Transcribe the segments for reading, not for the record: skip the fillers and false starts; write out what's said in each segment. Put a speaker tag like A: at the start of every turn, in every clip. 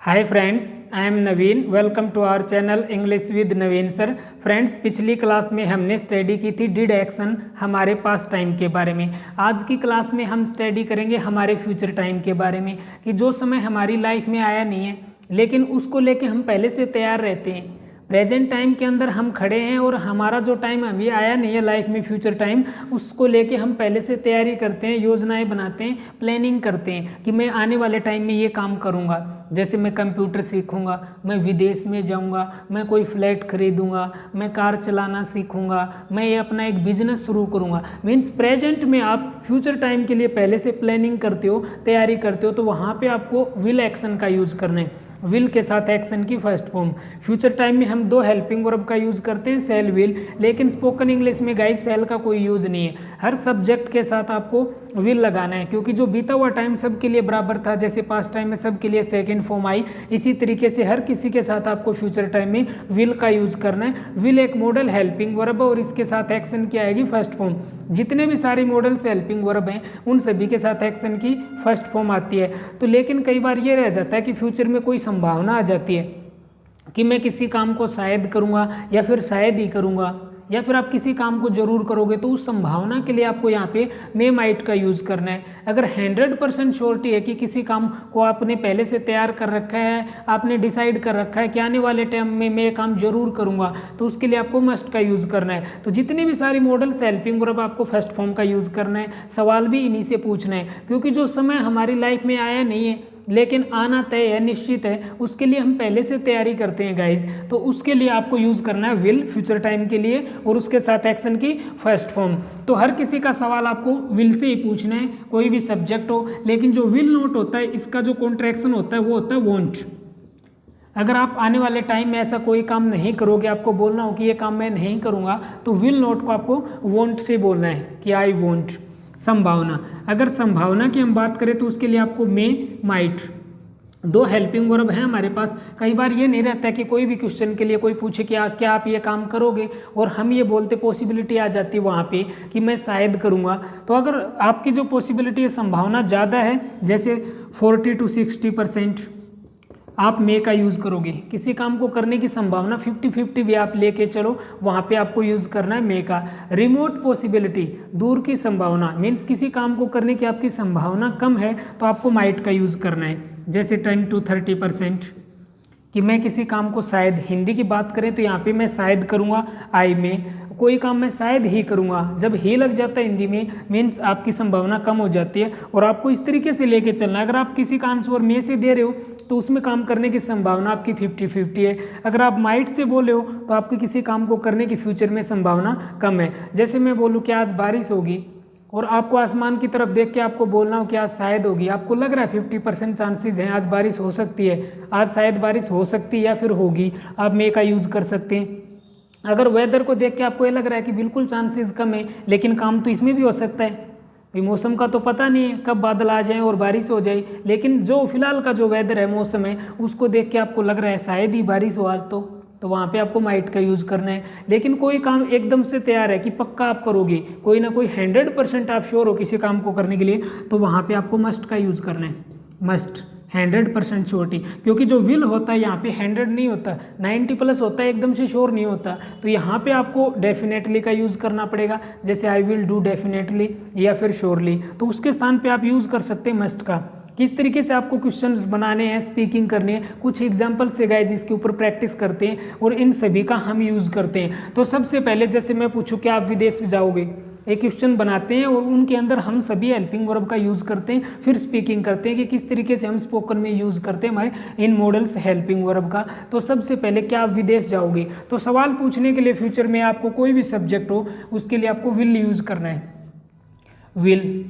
A: Hi friends, I am Naveen. Welcome to our channel English with Naveen sir. Friends, पिछली class में हमने study की थी डिड एक्शन हमारे पास्ट टाइम के बारे में। आज की क्लास में हम स्टडी करेंगे हमारे फ्यूचर टाइम के बारे में कि जो समय हमारी लाइफ में आया नहीं है लेकिन उसको लेके हम पहले से तैयार रहते हैं। प्रेजेंट टाइम के अंदर हम खड़े हैं और हमारा जो टाइम अभी आया नहीं है लाइफ में, फ्यूचर टाइम, उसको लेके हम पहले से तैयारी करते हैं, योजनाएं बनाते हैं, प्लानिंग करते हैं कि मैं आने वाले टाइम में ये काम करूँगा। जैसे मैं कंप्यूटर सीखूँगा, मैं विदेश में जाऊँगा, मैं कोई फ्लैट खरीदूँगा, मैं कार चलाना सीखूँगा, मैं ये अपना एक बिजनेस शुरू करूँगा। मीन्स प्रेजेंट में आप फ्यूचर टाइम के लिए पहले से प्लानिंग करते हो, तैयारी करते हो, तो वहाँ पर आपको विल एक्शन का यूज़ करना है। विल के साथ एक्शन की फर्स्ट फॉर्म। फ्यूचर टाइम में हम दो हेल्पिंग वर्ब का यूज़ करते हैं, सेल विल, लेकिन स्पोकन इंग्लिश में गाइस सेल का कोई यूज़ नहीं है। हर सब्जेक्ट के साथ आपको विल लगाना है, क्योंकि जो बीता हुआ टाइम सबके लिए बराबर था, जैसे पास्ट टाइम में सबके लिए सेकंड फॉर्म आई, इसी तरीके से हर किसी के साथ आपको फ्यूचर टाइम में विल का यूज़ करना है। विल एक मॉडल हेल्पिंग वर्ब है और इसके साथ एक्शन की आएगी फर्स्ट फॉर्म। जितने भी सारे मॉडल्स हेल्पिंग वर्ब हैं उन सभी के साथ एक्शन की फर्स्ट फॉर्म आती है। तो लेकिन कई बार ये रह जाता है कि फ्यूचर में कोई संभावना आ जाती है कि मैं किसी काम को शायद करूँगा या फिर शायद ही करूँगा, या फिर आप किसी काम को जरूर करोगे, तो उस संभावना के लिए आपको यहाँ पे मे माइट का यूज़ करना है। अगर 100% श्योरिटी है कि किसी काम को आपने पहले से तैयार कर रखा है, आपने डिसाइड कर रखा है कि आने वाले टाइम में मैं ये काम जरूर करूँगा, तो उसके लिए आपको मस्ट का यूज़ करना है। तो जितने भी सारी मॉडल्स हेल्पिंग वर्ब आपको फर्स्ट फॉर्म का यूज़ करना है। सवाल भी इन्हीं से पूछना है, क्योंकि जो समय हमारी लाइफ में आया नहीं है लेकिन आना तय है, निश्चित है, उसके लिए हम पहले से तैयारी करते हैं गाइज। तो उसके लिए आपको यूज़ करना है विल फ्यूचर टाइम के लिए और उसके साथ एक्शन की फर्स्ट फॉर्म। तो हर किसी का सवाल आपको विल से ही पूछना है, कोई भी सब्जेक्ट हो। लेकिन जो विल नोट होता है इसका जो कॉन्ट्रैक्शन होता है वो होता है वॉन्ट। अगर आप आने वाले टाइम में ऐसा कोई काम नहीं करोगे, आपको बोलना हो कि ये काम मैं नहीं करूँगा, तो विल नोट को आपको वॉन्ट से बोलना है कि आई वॉन्ट। संभावना, अगर संभावना की हम बात करें तो उसके लिए आपको मे माइट। दो हेल्पिंग वर्ब हैं हमारे पास। कई बार ये नहीं रहता है कि कोई भी क्वेश्चन के लिए कोई पूछे कि क्या आप ये काम करोगे, और हम ये बोलते, पॉसिबिलिटी आ जाती है वहाँ पे कि मैं शायद करूँगा। तो अगर आपकी जो पॉसिबिलिटी है, संभावना ज़्यादा है, जैसे 40 to 60%, आप मे का यूज़ करोगे। किसी काम को करने की संभावना 50-50 भी आप लेके चलो, वहाँ पे आपको यूज़ करना है मे का। रिमोट पॉसिबिलिटी, दूर की संभावना, मीन्स किसी काम को करने की आपकी संभावना कम है, तो आपको माइट का यूज़ करना है। जैसे 10 to 30% कि मैं किसी काम को शायद, हिंदी की बात करें तो यहाँ पे मैं शायद करूँगा, आई में। कोई काम मैं शायद ही करूँगा, जब ही लग जाता है हिंदी में, मीन्स आपकी संभावना कम हो जाती है। और आपको इस तरीके से लेके चलना है। अगर आप किसी का आंसर मे से दे रहे हो तो उसमें काम करने की संभावना आपकी 50-50 है। अगर आप माइट से बोले हो तो आपकी किसी काम को करने की फ्यूचर में संभावना कम है। जैसे मैं बोलूँ कि आज बारिश होगी और आपको आसमान की तरफ देख के आपको बोलना हो कि आज शायद होगी, आपको लग रहा है 50% चांसेस हैं आज बारिश हो सकती है, आज शायद बारिश हो सकती है या फिर होगी, आप मे का यूज़ कर सकते हैं। अगर वेदर को देख के आपको ये लग रहा है कि बिल्कुल चांसेस कम है, लेकिन काम तो इसमें भी हो सकता है, मौसम का तो पता नहीं है कब बादल आ जाएं और बारिश हो जाए, लेकिन जो फिलहाल का जो वेदर है, मौसम है, उसको देख के आपको लग रहा है शायद ही बारिश हो आज, तो वहाँ पे आपको माइट का यूज़ करना है। लेकिन कोई काम एकदम से तैयार है कि पक्का आप करोगे, कोई ना कोई 100% आप श्योर हो किसी काम को करने के लिए, तो वहाँ पे आपको मस्ट का यूज़ करना है। मस्ट 100% श्योरिटी, क्योंकि जो विल होता है यहाँ पे 100 नहीं होता, 90+ होता है, एकदम से श्योर नहीं होता। तो यहाँ पे आपको डेफिनेटली का यूज़ करना पड़ेगा, जैसे आई विल डू डेफिनेटली या फिर श्योरली। तो उसके स्थान पे आप यूज़ कर सकते हैं मस्ट का। किस तरीके से आपको क्वेश्चंस बनाने हैं, स्पीकिंग करनी है, कुछ एग्जांपल से गाइस इसके ऊपर प्रैक्टिस करते हैं और इन सभी का हम यूज़ करते हैं। तो सबसे पहले जैसे मैं पूछूं कि आप विदेश में जाओगे, एक क्वेश्चन बनाते हैं और उनके अंदर हम सभी हेल्पिंग वर्ब का यूज़ करते हैं, फिर स्पीकिंग करते हैं कि किस तरीके से हम स्पोकन में यूज़ करते हैं हमारे इन मॉडल्स हेल्पिंग वर्ब का। तो सबसे पहले क्या आप विदेश जाओगे, तो सवाल पूछने के लिए फ्यूचर में आपको कोई भी सब्जेक्ट हो, उसके लिए आपको विल यूज़ करना है, विल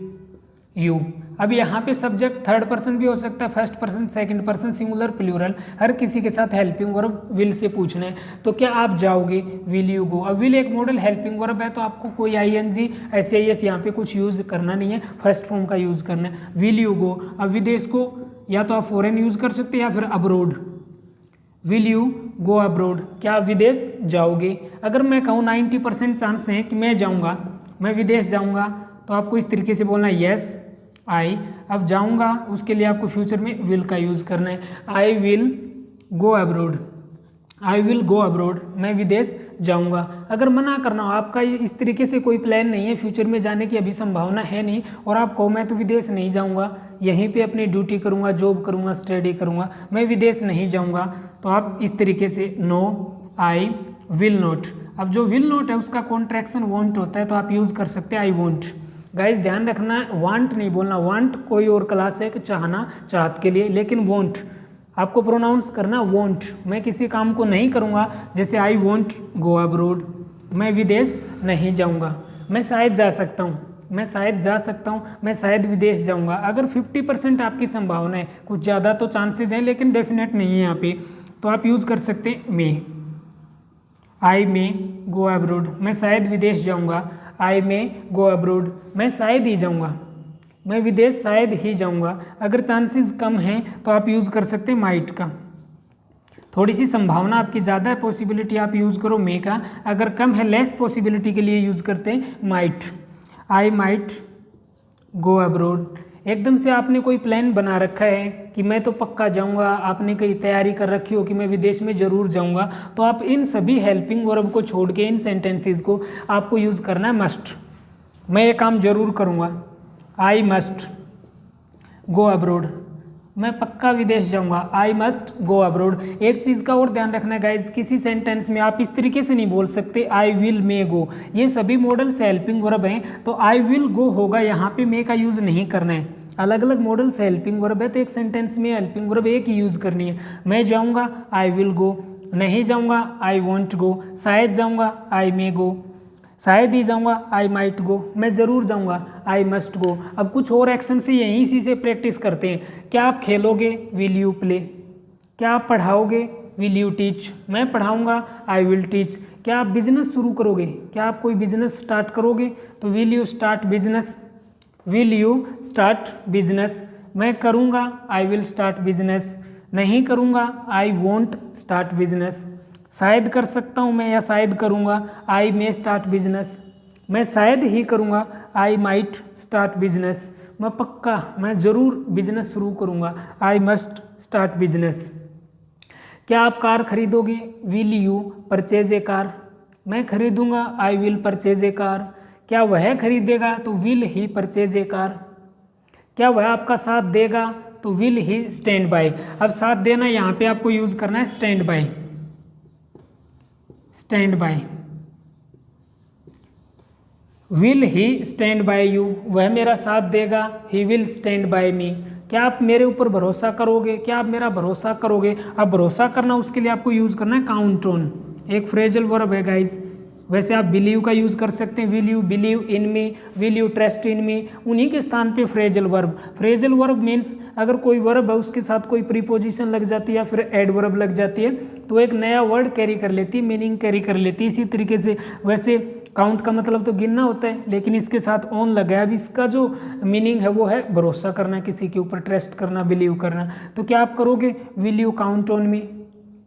A: यू। अब यहाँ पे सब्जेक्ट थर्ड पर्सन भी हो सकता है, first person, second person, singular, plural, हर किसी के साथ हेल्पिंग वर्ब विल से पूछना है। तो क्या आप जाओगे, विल यू गो। अब विल एक मॉडल हेल्पिंग वर्ब है, तो आपको कोई ING SAS यहाँ पे कुछ यूज़ करना नहीं है, फर्स्ट फॉर्म का यूज़ करना है, विल यू गो। अब विदेश को या तो आप फॉरेन यूज़ कर सकते हैं या फिर abroad, will you go abroad, क्या आप विदेश जाओगे। अगर मैं कहूँ 90% चांस हैं कि मैं जाऊँगा, मैं विदेश जाऊँगा, तो आपको इस तरीके से बोलना है, येस आई। अब जाऊंगा उसके लिए आपको फ्यूचर में विल का यूज़ करना है। I will go abroad, I will go abroad, मैं विदेश जाऊंगा। अगर मना करना हो, आपका इस तरीके से कोई प्लान नहीं है, फ्यूचर में जाने की अभी संभावना है नहीं, और आप कहो मैं तो विदेश नहीं जाऊंगा, यहीं पे अपनी ड्यूटी करूंगा, जॉब करूंगा, स्टडी करूंगा, मैं विदेश नहीं जाऊंगा, तो आप इस तरीके से नो आई विल नॉट। अब जो विल नॉट है उसका कॉन्ट्रैक्शन वॉन्ट होता है, तो आप यूज़ कर सकते हैं आई वॉन्ट। गाइज ध्यान रखना, वांट नहीं बोलना, वांट कोई और क्लास है कि चाहना, चाहत के लिए, लेकिन वॉन्ट आपको प्रोनाउंस करना वॉन्ट। मैं किसी काम को नहीं करूँगा, जैसे आई वॉन्ट गो अब्रोड, मैं विदेश नहीं जाऊँगा, मैं शायद जा सकता हूँ, मैं शायद जा सकता हूँ, मैं शायद विदेश जाऊँगा। अगर 50% आपकी संभावना है, कुछ ज़्यादा तो चांसेस हैं लेकिन डेफिनेट नहीं है यहाँ पे, तो आप यूज़ कर सकते हैं मे। आई मे गो अब्रोड, मैं शायद विदेश जाऊँगा, आई मे गो अब्रोड, मैं शायद ही जाऊँगा, मैं विदेश शायद ही जाऊंगा। अगर चांसेस कम हैं तो आप यूज़ कर सकते हैं माइट का। थोड़ी सी संभावना आपकी ज़्यादा है, पॉसिबिलिटी आप यूज़ करो मे का। अगर कम है, लेस पॉसिबिलिटी के लिए यूज़ करते हैं might. I might go abroad, एकदम से आपने कोई प्लान बना रखा है कि मैं तो पक्का जाऊंगा, आपने कई तैयारी कर रखी हो कि मैं विदेश में ज़रूर जाऊंगा, तो आप इन सभी हेल्पिंग वर्ब को छोड़ के इन सेंटेंसेस को आपको यूज़ करना है मस्ट। मैं ये काम ज़रूर करूँगा, आई मस्ट गो अब्रोड, मैं पक्का विदेश जाऊंगा, आई मस्ट गो अब्रोड। एक चीज़ का और ध्यान रखना गाइज, किसी सेंटेंस में आप इस तरीके से नहीं बोल सकते आई विल मे गो, ये सभी मॉडल से हेल्पिंग वर्ब हैं, तो आई विल गो होगा, यहाँ पे मे का यूज़ नहीं करना है। अलग अलग मॉडल से हेल्पिंग वर्ब है, तो एक सेंटेंस में हेल्पिंग वर्ब एक ही यूज़ करनी है। मैं जाऊँगा आई विल गो, नहीं जाऊँगा आई वॉन्ट गो, शायद जाऊँगा आई मे गो, शायद ही जाऊंगा आई माइट गो, मैं ज़रूर जाऊंगा आई मस्ट गो। अब कुछ और एक्शन से यहीं इसी से प्रैक्टिस करते हैं। क्या आप खेलोगे, विल यू प्ले। क्या आप पढ़ाओगे, विल यू टीच, मैं पढ़ाऊंगा आई विल टीच। क्या आप बिजनेस शुरू करोगे, क्या आप कोई बिजनेस स्टार्ट करोगे, तो will you start business, will you start business. मैं करूँगा आई विल स्टार्ट बिजनेस, नहीं करूँगा आई वोंट स्टार्ट बिजनेस। शायद कर सकता हूँ मैं, या शायद करूँगा आई मे स्टार्ट बिजनेस, मैं शायद ही करूँगा आई माइट स्टार्ट बिजनेस। मैं पक्का, मैं ज़रूर बिजनेस शुरू करूँगा, आई मस्ट स्टार्ट बिजनेस। क्या आप कार खरीदोगे, will you purchase a car, मैं खरीदूँगा I will purchase a car. क्या वह खरीदेगा, तो will he purchase a car. क्या वह आपका साथ देगा, तो विल ही स्टैंड बाय। अब साथ देना यहाँ पे आपको यूज़ करना है stand by, stand by. Will he stand by you, वह मेरा साथ देगा, ही विल स्टैंड बाय मी। क्या आप मेरे ऊपर भरोसा करोगे, क्या आप मेरा भरोसा करोगे। अब भरोसा करना, उसके लिए आपको यूज़ करना है काउंट ऑन, एक फ्रेजल वर्ब है गाइज। वैसे आप बिलीव का यूज़ कर सकते हैं, will you believe in me, will you trust in me, उन्हीं के स्थान पे phrasal verb. Phrasal verb means अगर कोई वर्ब है उसके साथ कोई प्रीपोजिशन लग जाती है या फिर एडवर्ब लग जाती है, तो एक नया वर्ड कैरी कर लेती है, मीनिंग कैरी कर लेती है। इसी तरीके से वैसे काउंट का मतलब तो गिनना होता है, लेकिन इसके साथ ऑन लगा है। अब इसका जो मीनिंग है वो है भरोसा करना, किसी के ऊपर ट्रस्ट करना, बिलीव करना। तो क्या आप करोगे, will you count on me,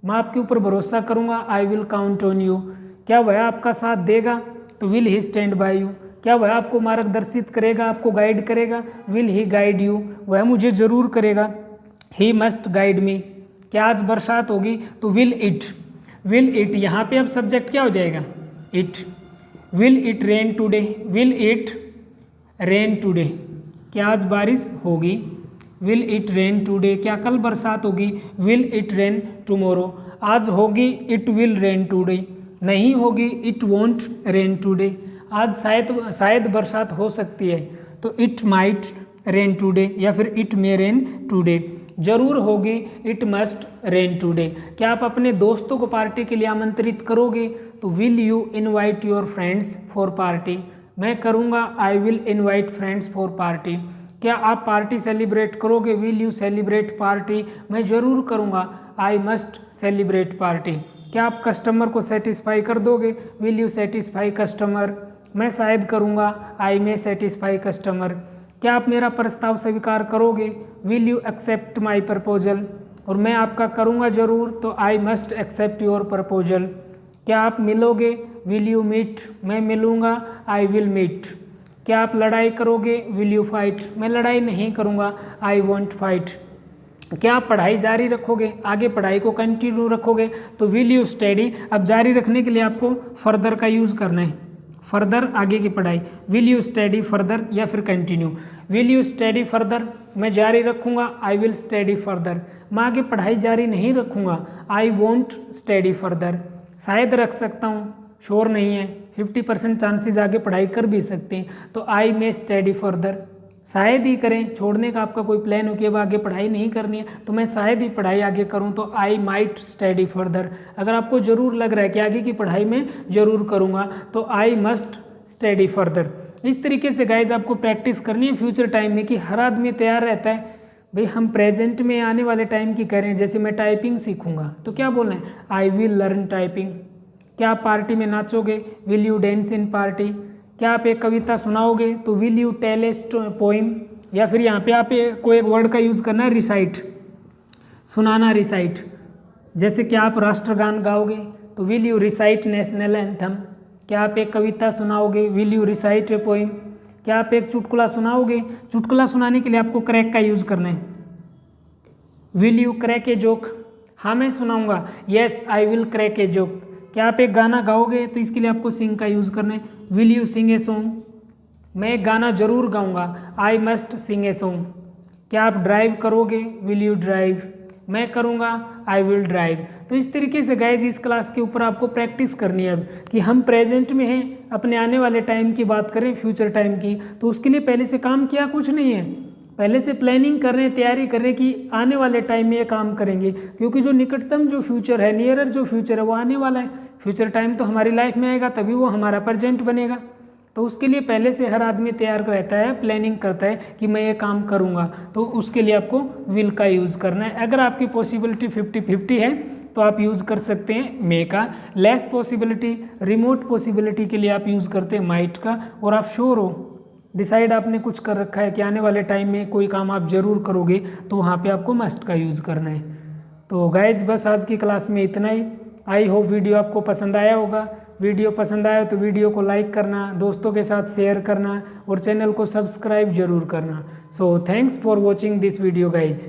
A: मैं आपके ऊपर भरोसा करूँगा, I will count on you. क्या वह आपका साथ देगा, तो will he stand by you. क्या वह आपको मार्गदर्शित करेगा, आपको गाइड करेगा, विल ही गाइड यू, वह मुझे ज़रूर करेगा, ही मस्ट गाइड मी। क्या आज बरसात होगी, तो विल इट, विल इट यहाँ पे अब सब्जेक्ट क्या हो जाएगा, it. Will it rain today, will it rain today, क्या आज बारिश होगी, विल इट रेन टुडे। क्या कल बरसात होगी, विल इट रेन टुमारो। आज होगी, इट विल रेन टुडे, नहीं होगी, इट वोंट रेन टुडे। आज शायद बरसात हो सकती है, तो इट माइट रेन टुडे, या फिर इट मे रेन टुडे। जरूर होगी, इट मस्ट रेन टुडे। क्या आप अपने दोस्तों को पार्टी के लिए आमंत्रित करोगे, तो will you invite your friends for party, मैं करूँगा, I will invite friends for party. क्या आप पार्टी सेलिब्रेट करोगे, विल यू सेलिब्रेट पार्टी, मैं ज़रूर करूँगा, आई मस्ट सेलिब्रेट पार्टी। क्या आप कस्टमर को सेटिस्फाई कर दोगे, विल यू सेटिस्फाई कस्टमर, मैं शायद करूँगा, आई मे सेटिस्फाई कस्टमर। क्या आप मेरा प्रस्ताव स्वीकार करोगे, will you accept my proposal, और मैं आपका करूँगा ज़रूर, तो I must accept your proposal. क्या आप मिलोगे, विल यू मीट, मैं मिलूँगा, आई विल मीट। क्या आप लड़ाई करोगे? Will you fight? मैं लड़ाई नहीं करूँगा, आई वॉन्ट फाइट। क्या आप पढ़ाई जारी रखोगे? आगे पढ़ाई को कंटिन्यू रखोगे, तो विल यू स्टडी। अब जारी रखने के लिए आपको फर्दर का यूज़ करना है, फर्दर आगे की पढ़ाई। विल यू स्टडी फर्दर या फिर continue. Will you study further, मैं जारी रखूँगा, आई विल स्टडी फर्दर। मैं आगे पढ़ाई जारी नहीं रखूँगा, आई वोंट स्टडी फर्दर। शायद रख सकता हूँ, श्योर नहीं है, 50% चांसेस आगे पढ़ाई कर भी सकते हैं, तो आई मे स्टडी फर्दर। शायद ही करें, छोड़ने का आपका कोई प्लान हो कि अब आगे पढ़ाई नहीं करनी है, तो मैं शायद ही पढ़ाई आगे करूं, तो आई माइट स्टडी फर्दर। अगर आपको ज़रूर लग रहा है कि आगे की पढ़ाई मैं ज़रूर करूंगा, तो आई मस्ट स्टडी फर्दर। इस तरीके से गाइज आपको प्रैक्टिस करनी है फ्यूचर टाइम में, कि हर आदमी तैयार रहता है भाई हम प्रेजेंट में आने वाले टाइम की करें। जैसे मैं टाइपिंग सीखूंगा तो क्या बोलना है? I will learn typing. क्या आप पार्टी में नाचोगे? Will you dance in party. क्या आप एक कविता सुनाओगे? तो will you tell a poem. या फिर यहाँ पे आप कोई एक वर्ड का यूज़ करना है, रिसाइट, सुनाना, रिसाइट। जैसे क्या आप राष्ट्रगान गाओगे? तो will you recite national anthem. क्या आप एक कविता सुनाओगे? Will you recite a poem. क्या आप एक चुटकुला सुनाओगे? चुटकुला सुनाने के लिए आपको क्रैक का यूज़ करना है, will you crack a joke. हाँ मैं सुनाऊंगा, yes I will crack a joke. क्या आप एक गाना गाओगे? तो इसके लिए आपको सिंग का यूज़ करना है, will you sing a song. मैं एक गाना जरूर गाऊंगा, I must Singh a song. क्या आप ड्राइव करोगे? Will you drive. मैं करूंगा, आई विल ड्राइव। तो इस तरीके से गाइज इस क्लास के ऊपर आपको प्रैक्टिस करनी है अब, कि हम प्रेजेंट में हैं, अपने आने वाले टाइम की बात करें, फ्यूचर टाइम की, तो उसके लिए पहले से काम किया कुछ नहीं है, पहले से प्लानिंग कर रहे हैं, तैयारी कर रहे हैं कि आने वाले टाइम में ये काम करेंगे, क्योंकि जो निकटतम जो फ्यूचर है, नियरर जो फ्यूचर है वो आने वाला है। फ्यूचर टाइम तो हमारी लाइफ में आएगा, तभी वो हमारा प्रेजेंट बनेगा। तो उसके लिए पहले से हर आदमी तैयार रहता है, प्लानिंग करता है कि मैं ये काम करूँगा, तो उसके लिए आपको विल का यूज़ करना है। अगर आपकी पॉसिबिलिटी 50-50 है तो आप यूज़ कर सकते हैं मे का। लेस पॉसिबिलिटी, रिमोट पॉसिबिलिटी के लिए आप यूज़ करते हैं माइट का। और आप श्योर हो, डिसाइड आपने कुछ कर रखा है कि आने वाले टाइम में कोई काम आप ज़रूर करोगे, तो वहाँ पे आपको मस्ट का यूज़ करना है। तो गाइज बस आज की क्लास में इतना ही। आई होप वीडियो आपको पसंद आया होगा। वीडियो पसंद आया तो वीडियो को लाइक करना, दोस्तों के साथ शेयर करना और चैनल को सब्सक्राइब जरूर करना। So thanks for watching this video guys.